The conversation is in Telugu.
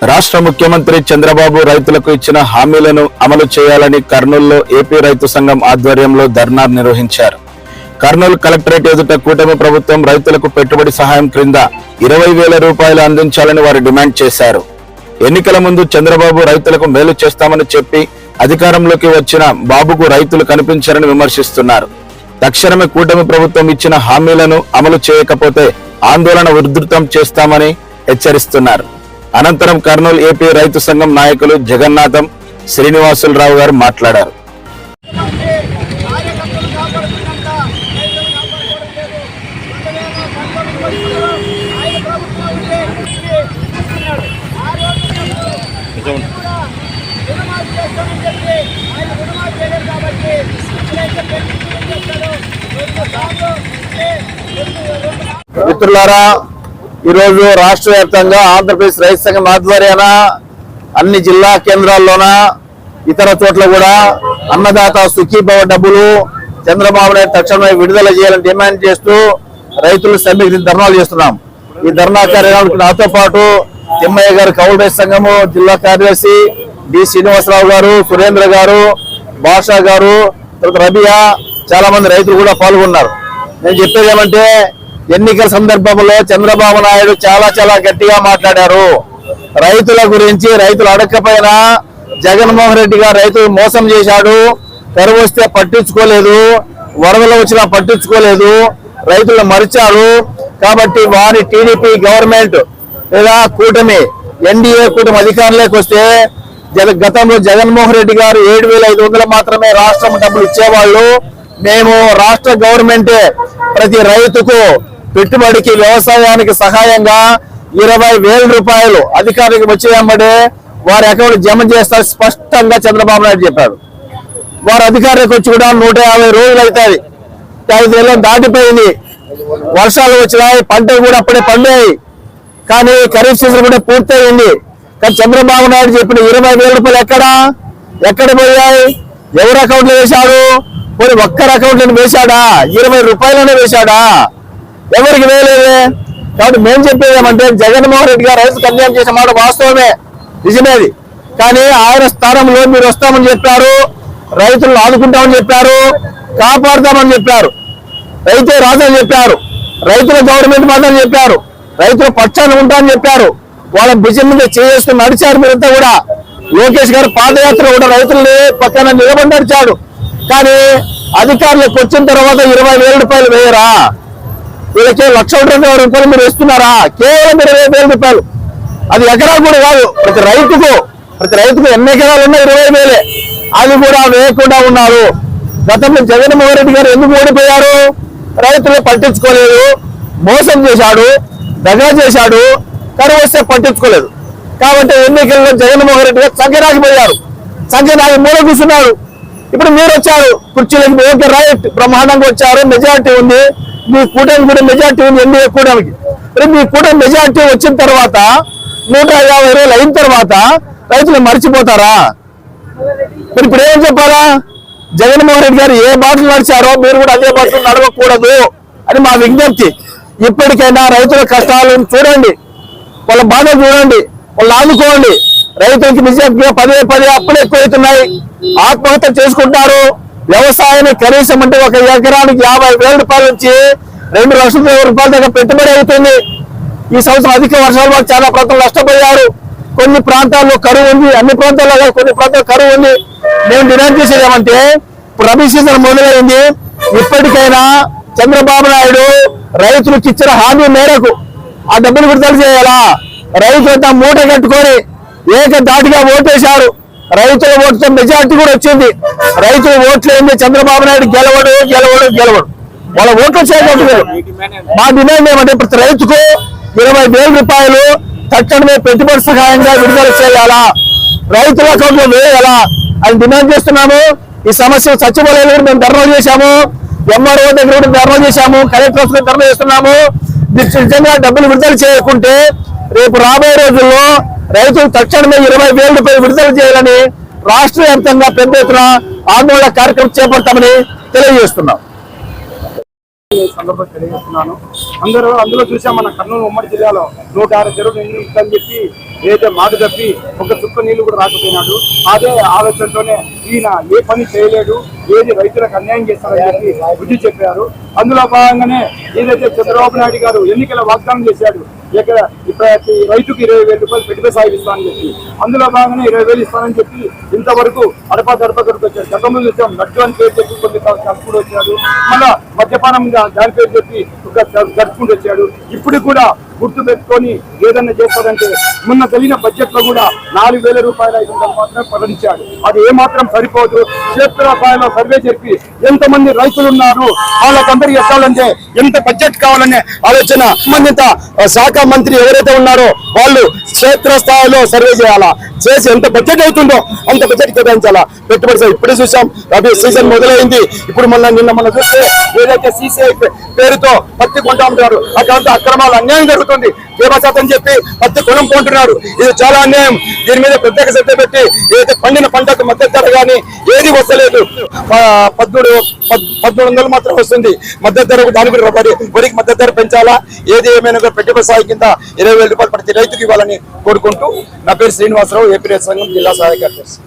రాష్ట్ర ముఖ్యమంత్రి చంద్రబాబు రైతులకు ఇచ్చిన హామీలను అమలు చేయాలని కర్నూలులో ఏపీ రైతు సంఘం ఆధ్వర్యంలో ధర్నా నిర్వహించారు. కర్నూలు కలెక్టరేట్ ఎదుట కూటమి ప్రభుత్వం రైతులకు పెట్టుబడి సహాయం క్రింద 20,000 రూపాయలు అందించాలని వారు డిమాండ్ చేశారు. ఎన్నికల ముందు చంద్రబాబు రైతులకు మేలు చేస్తామని చెప్పి అధికారంలోకి వచ్చిన బాబుకు రైతులు కనిపించారని విమర్శిస్తున్నారు. తక్షణమే కూటమి ప్రభుత్వం ఇచ్చిన హామీలను అమలు చేయకపోతే ఆందోళన ఉధృతం చేస్తామని హెచ్చరిస్తున్నారు. అనంతరం కర్నూలు ఏపీ రైతు సంఘం నాయకులు జగన్నాథం, శ్రీనివాసులరావు గారు మాట్లాడారు. మిత్రులారా, ఈరోజు రాష్ట్ర వ్యాప్తంగా ఆంధ్రప్రదేశ్ రైతు సంఘం ఆధ్వర్యాన అన్ని జిల్లా కేంద్రాల్లోన ఇతర చోట్ల కూడా అన్నదాత సుఖీభవ డబ్బులు చంద్రబాబు నాయుడు తక్షణమే విడుదల చేయాలని డిమాండ్ చేస్తూ రైతులు సమ్మె ధర్నాలు చేస్తున్నాం. ఈ ధర్నా కార్యక్రమానికి నాతో పాటు తిమ్మయ్య గారు, కౌలు రైతు సంఘము జిల్లా కార్యదర్శి డి శ్రీనివాసరావు గారు, సురేంద్ర గారు, బాషా గారు, తర్వాత రబియా, చాలా మంది రైతులు కూడా పాల్గొన్నారు. నేను చెప్పేది ఏమంటే, ఎన్నికల సందర్భంలో చంద్రబాబు నాయుడు చాలా గట్టిగా మాట్లాడారు. రైతుల గురించి, రైతులు అడగకపోయినా జగన్మోహన్ రెడ్డి గారు రైతులు మోసం చేశాడు. కరువు వస్తే పట్టించుకోలేదు, వరదలు వచ్చినా పట్టించుకోలేదు, రైతులను మరిచాడు. కాబట్టి వారి టీడీపీ గవర్నమెంట్ లేదా కూటమి ఎన్డీఏ కూటమి అధికారంలోకి వస్తే గతంలో జగన్మోహన్ రెడ్డి గారు 7,500 మాత్రమే రాష్ట్రం డబ్బులు ఇచ్చేవాళ్ళు. మేము రాష్ట్ర గవర్నమెంటే ప్రతి రైతుకు పెట్టుబడికి, వ్యవసాయానికి సహాయంగా 20,000 రూపాయలు అధికారికి వచ్చేయమ్మడే వారి అకౌంట్ జమ చేస్తారు స్పష్టంగా చంద్రబాబు నాయుడు చెప్పాడు. వారు అధికారికి వచ్చి కూడా 150 రోజులు అవుతాయి. 5 ఏళ్ళు దాటిపోయింది. వర్షాలు వచ్చినాయి, పంటలు కూడా అప్పుడే పండాయి. కానీ ఖరీఫ్ సీజన్ కూడా పూర్తయింది. కానీ చంద్రబాబు నాయుడు చెప్పిన 20,000 రూపాయలు ఎక్కడ పోయాయి? ఎవరి అకౌంట్లో వేశాడు? పోనీ ఒక్కరి అకౌంట్లో వేశాడా? 20 రూపాయలనే వేశాడా? ఎవరికి వేయలేదే. కాబట్టి మేము చెప్పేది ఏమంటే, జగన్మోహన్ రెడ్డి గారు రైతు కన్యాయం చేసిన మాట వాస్తవమే, నిజమేది. కానీ ఆయన స్థానంలో మీరు వస్తామని చెప్పారు, రైతులను ఆదుకుంటామని చెప్పారు, కాపాడుతామని చెప్పారు, రైతే రాదని చెప్పారు, రైతుల గవర్నమెంట్ మాత్రని చెప్పారు, రైతుల పక్షాన్ని ఉంటామని చెప్పారు. వాళ్ళ భుజం మీద చేసుకుని నడిచారు. మీరంతా కూడా లోకేష్ గారు పాదయాత్ర కూడా రైతుల్ని పక్కన నిలబడి నడిచాడు. కానీ అధికారులకు వచ్చిన తర్వాత 20,000 రూపాయలు వేయరా? వీళ్ళకి 1,00,000 రూపాయలు మీరు ఇస్తున్నారా? కేవలం 20,000 రూపాయలు. అది ఎకరా కూడా కాదు, ప్రతి రైతుకు ఎన్ని ఎకరాలు ఉన్నా 20,000. అది కూడా వేయకుండా ఉన్నారు. గతంలో జగన్మోహన్ రెడ్డి గారు ఎందుకు ఓడిపోయారు? రైతులు పట్టించుకోలేదు, మోసం చేశాడు, దగా చేశాడు, కరువు వస్తే పట్టించుకోలేదు. కాబట్టి ఎన్నికల్లో జగన్మోహన్ రెడ్డి గారు సంఖ్యరాగిపోయారు, సంఖ్యరాగి మూల కూర్చున్నారు. ఇప్పుడు మీరు వచ్చారు కుర్చీలకి, ఓకే రైట్, బ్రహ్మాండంగా వచ్చారు, మెజార్టీ ఉంది, మీ కూటమి కూడా మెజార్టీ ఉంది, ఎన్డీఏ కూటమికి. మీ కూటమి మెజార్టీ వచ్చిన తర్వాత 150 రోజులు అయిన తర్వాత రైతులు మర్చిపోతారా? మరి ఇప్పుడు ఏం చెప్పాలా? జగన్మోహన్ రెడ్డి గారు ఏ బాటలు నడిచారో మీరు కూడా అదే బాటలు నడవకూడదు అని మా విజ్ఞప్తి. ఇప్పటికైనా రైతుల కష్టాలను చూడండి, వాళ్ళ బాధలు చూడండి, వాళ్ళు ఆదుకోండి. రైతులకి నిజంగా పదే అప్పులు ఎక్కువవుతున్నాయి, ఆత్మహత్య చేసుకుంటారు. వ్యవసాయాన్ని కనీసం అంటే ఒక ఎకరానికి 50,000 రూపాయల నుంచి 2,00,000 రూపాయల దాకా పెట్టుబడి అవుతుంది. ఈ సంవత్సరం అధిక వర్షాల వల్ల చాలా ప్రాంతాలు నష్టపోయారు. కొన్ని ప్రాంతాల్లో కరువు ఉంది, అన్ని ప్రాంతాల్లో కొన్ని ప్రాంతాల్లో కరువు ఉంది. మేము డిమాండ్ చేసేది ఏమంటే, ఇప్పుడు రబీ సీజన్ మొదలైంది, ఇప్పటికైనా చంద్రబాబు నాయుడు రైతులకు ఇచ్చిన హామీ మేరకు ఆ డబ్బులు విడుదల చేయాలా? రైతులంతా మూట కట్టుకొని ఏకధాటిగా ఓటేశారు. రైతుల ఓట్ల మెజార్టీ కూడా వచ్చింది. రైతుల ఓట్లు ఏంది? చంద్రబాబు నాయుడు గెలవడు. వాళ్ళ ఓట్లు చేయగలుగుతారు. మా డిమాండ్ ఏమంటే, ప్రతి రైతుకు 20,000 రూపాయలు తక్షణమే పెట్టుబడి సహాయంగా విడుదల చేయాలా, రైతుల అకౌంట్లో వేయాలా అని డిమాండ్ చేస్తున్నాము. ఈ సమస్య సచివాలయంలో కూడా మేము ధర్నా చేశాము, ఎంఆర్ఓ దగ్గర కూడా ధర్నా చేశాము, కలెక్టర్ ఆఫీస్ ధర్నా చేస్తున్నాము. నిజంగా డబ్బులు విడుదల చేయకుంటే రేపు రాబోయే రోజుల్లో రైతులు తక్షణమే 20,000 రూపాయలు విడుదల చేయాలని రాష్ట్ర వ్యాప్తంగా పెద్ద ఎత్తున ఆందోళన కార్యక్రమం చేపడతామని తెలియజేస్తున్నాం. తెలియజేస్తున్నాను. అందులో చూసాం, మన కర్నూలు ఉమ్మడి జిల్లాలో 106 చెరువులు నిండుతుందని చెప్పి ఏదైతే మాట తప్పి ఒక చుక్క నీళ్లు కూడా రాకపోయినాడు. అదే ఆలోచనతోనే ఈయన ఏ పని చేయలేడు, ఏది రైతులకు అన్యాయం చేస్తారని చెప్పి బుద్ధి చెప్పారు. అందులో భాగంగానే ఏదైతే చంద్రబాబు నాయుడు గారు ఎన్నికల వాగ్దానం చేశాడు, ఇక్కడ ప్రతి రైతుకి 20,000 రూపాయలు పెట్టుబడి సాయం ఇస్తానని చెప్పి, అందులో భాగంగానే 20,000 ఇస్తానని చెప్పి ఇంతవరకు అడపా దడప కొడుకు వచ్చాడు. గతంలో చూసాం లడ్డు అని పేరు చెప్పి కొన్ని కలుపుకుంటూ వచ్చాడు, మళ్ళా మద్యపానం దాని పేరు చెప్పి జరుపుకుంటూ వచ్చాడు. ఇప్పుడు కూడా గుర్తు పెట్టుకొని ఏదన్నా చేస్తాడంటే మొన్న జరిగిన బడ్జెట్ లో కూడా 4,000 రూపాయల 500 మాత్రమే ప్రకటించాడు. అది ఏమాత్రం సరిపోదు. క్షేత్రస్థాయిలో సర్వే చెప్పి ఎంతమంది రైతులు ఉన్నారు వాళ్ళకందరికీ ఎక్కాలంటే ఎంత బడ్జెట్ కావాలనే ఆలోచన సంబంధిత శాఖ మంత్రి ఎవరైతే ఉన్నారో వాళ్ళు క్షేత్రస్థాయిలో సర్వే చేయాలా, చేసి ఎంత బడ్జెట్ అవుతుందో అంత బడ్జెట్ కేటాయించాలా. పెట్టుబడి ఇప్పుడే చూసాం, రబీ సీజన్ మొదలైంది. ఇప్పుడు నిన్న మనం చూస్తే ఏదైతే CCI పేరుతో పత్తి కొంటా ఉంటారు, అక్కడ అక్రమాలు అన్యాయం జరుగుతుంది. శాతం చెప్పి పత్తి కొనం కొంటున్నారు. ఇది చాలా అన్యాయం. దీని మీద ప్రత్యేక శ్రద్ధ పెట్టి ఏదైతే పండిన పంటకు మద్దతు ధర కానీ ఏది వస్తలేదు. 1,400 మాత్రం వస్తుంది మద్దతు ధర. దాని కూడా వరికి మద్దతు ధర పెంచాలా. ఏది ఏమైనా పెట్టుబడి సాయం కింద 20,000 రూపాయలు ప్రతి రైతుకి ఇవ్వాలని కోరుకుంటూ, నా పేరు శ్రీనివాసరావు, ఏపీ రైతు సంఘం జిల్లా సహాయ కార్యదర్శి.